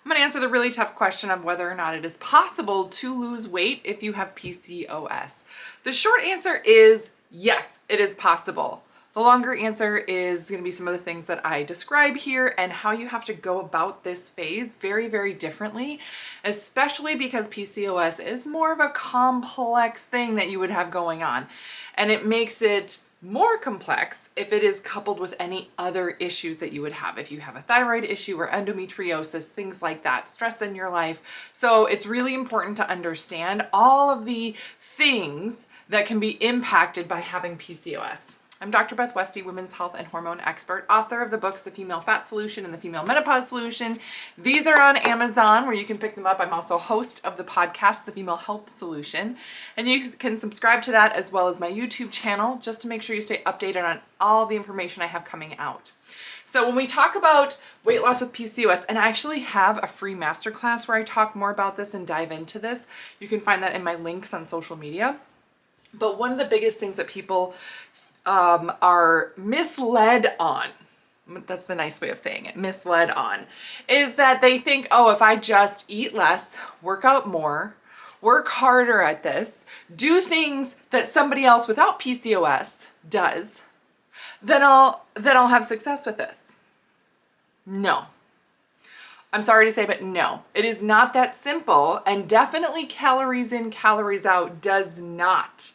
I'm going to answer the really tough question of whether or not it is possible to lose weight if you have PCOS. The short answer is yes, it is possible. The longer answer is going to be some of the things that I describe here and how you have to go about this phase very, very differently, especially because PCOS is more of a complex thing that you would have going on. And it makes it more complex if it is coupled with any other issues that you would have. If you have a thyroid issue or endometriosis, things like that, stress in your life. So it's really important to understand all of the things that can be impacted by having PCOS. I'm Dr. Beth Westie, women's health and hormone expert, author of the books, The Female Fat Solution and The Female Menopause Solution. These are on Amazon where you can pick them up. I'm also host of the podcast, The Female Health Solution. And you can subscribe to that as well as my YouTube channel just to make sure you stay updated on all the information I have coming out. So when we talk about weight loss with PCOS, and I actually have a free masterclass where I talk more about this and dive into this. You can find that in my links on social media. But one of the biggest things that people are misled on, that's the nice way of saying it, misled on, is that they think, oh, if I just eat less, work out more, work harder at this, do things that somebody else without PCOS does, then I'll have success with this. No. I'm sorry to say, but no, it is not that simple, and definitely calories in, calories out does not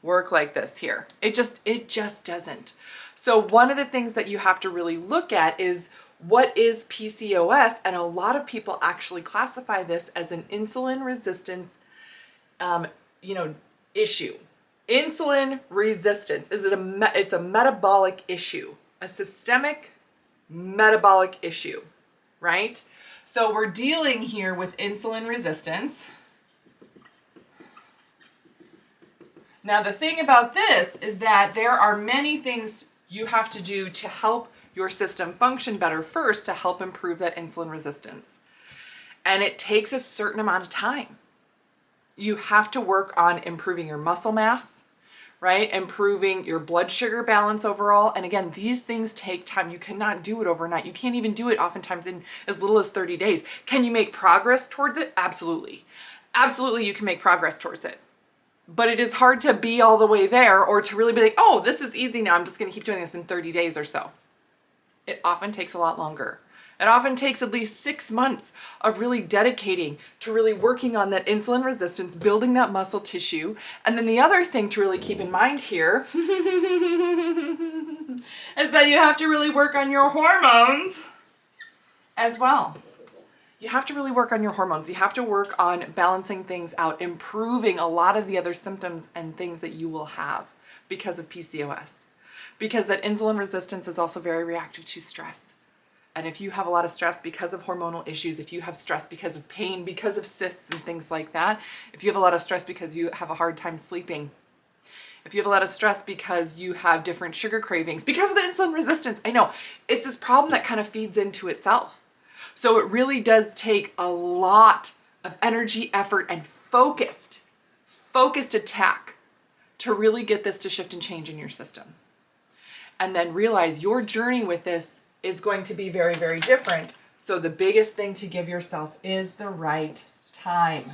work like this here. It just doesn't. So one of the things that you have to really look at is what is PCOS, and a lot of people actually classify this as an insulin resistance issue. Insulin resistance it's a metabolic issue, a systemic metabolic issue, right? So we're dealing here with insulin resistance. Now, the thing about this is that there are many things you have to do to help your system function better first to help improve that insulin resistance. And it takes a certain amount of time. You have to work on improving your muscle mass, right? Improving your blood sugar balance overall. And again, these things take time. You cannot do it overnight. You can't even do it oftentimes in as little as 30 days. Can you make progress towards it? Absolutely. Absolutely, you can make progress towards it. But it is hard to be all the way there or to really be like, oh, this is easy now. I'm just going to keep doing this in 30 days or so. It often takes a lot longer. It often takes at least 6 months of really dedicating to really working on that insulin resistance, building that muscle tissue. And then the other thing to really keep in mind here is that you have to really work on your hormones as well. You have to really work on your hormones. You have to work on balancing things out, improving a lot of the other symptoms and things that you will have because of PCOS. Because that insulin resistance is also very reactive to stress. And if you have a lot of stress because of hormonal issues, if you have stress because of pain, because of cysts and things like that, if you have a lot of stress because you have a hard time sleeping, if you have a lot of stress because you have different sugar cravings, because of the insulin resistance, I know, it's this problem that kind of feeds into itself. So it really does take a lot of energy, effort, and focused attack to really get this to shift and change in your system. And then realize your journey with this is going to be very, very different. So the biggest thing to give yourself is the right time.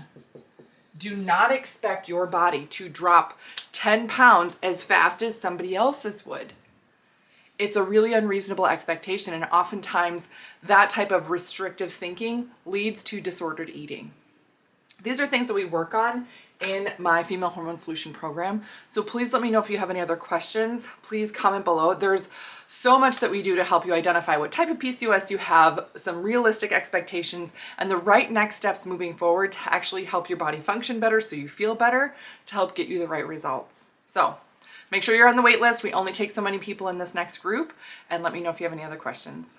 Do not expect your body to drop 10 pounds as fast as somebody else's would. It's a really unreasonable expectation, and oftentimes that type of restrictive thinking leads to disordered eating. These are things that we work on in my Female Hormone Solution program. So please let me know if you have any other questions. Please comment below. There's so much that we do to help you identify what type of PCOS you have, some realistic expectations, and the right next steps moving forward to actually help your body function better so you feel better, to help get you the right results. So make sure you're on the wait list. We only take so many people in this next group, and let me know if you have any other questions.